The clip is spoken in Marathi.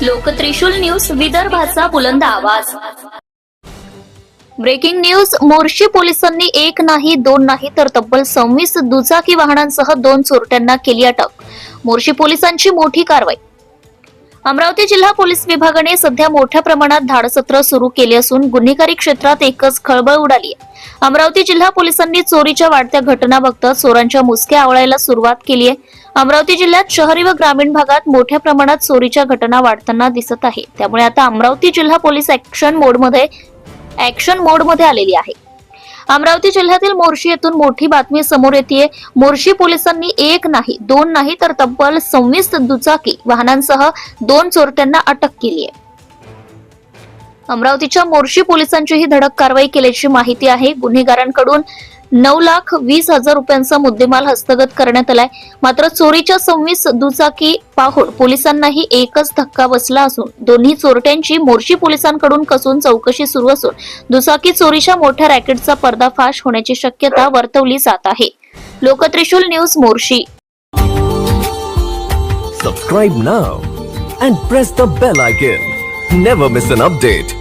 लोकत्रिशूल न्यूज, विदर्भाचा बुलंद आवाज। Breaking news. मोर्शी पोलिसांनी एक नाही दोन नाही तर तब्बल 26 दुचाकी वाहनांसह 2 चोरट्यांना केली अटक। मोर्शी पोलिसांची मोठी कारवाई। अमरावती जिल्हा पोलीस विभागाने सध्या मोठ्या प्रमाणात धाडसत्र सुरू केले असून गुन्हेगारी क्षेत्रात एकच खळबळ उडाली आहे। अमरावती जिल्हा पोलिसांनी चोरीच्या वाढत्या घटना बघता चोरांच्या मुसक्या आवळायला सुरुवात केली आहे। अमरावती जिल्ह्यात शहरी व ग्रामीण भागात मोठ्या प्रमाणात चोरीच्या घटना वाढताना दिसत आहे। त्यामुळे आता अमरावती जिल्हा पोलीस ऍक्शन मोडमध्ये आलेली आहे। अमरावती जिल्ह्यातील मोर्शी येथून मोठी बातमी समोर येते। मोर्शी पोलिसांनी एक नाही दोन नाही तर तब्बल 26 दुचाकी वाहनांसह 2 चोरट्यांना अटक केली आहे। अमरावतीच्या मोर्शी पोलिसांची ही धडक कारवाई केल्याची माहिती आहे। गुन्हेगारांकडून 9,20,000 रुपयांचा मुद्देमाल हस्तगत करण्यात आलाय। मात्र चोरीच्या 26 दुचाकी पाहून पोलिसांनाही एकच धक्का बसला असून दोन्ही चोरट्यांची मोर्शी पोलिसांकडून कसून चौकशी सुरू असून दुचाकी चोरीच्या मोठ्या रॅकेटचा पर्दाफाश होण्याची शक्यता वर्तवली जात आहे। Lokatrishul news, Morshi. Subscribe now and press the bell icon. Never miss an update.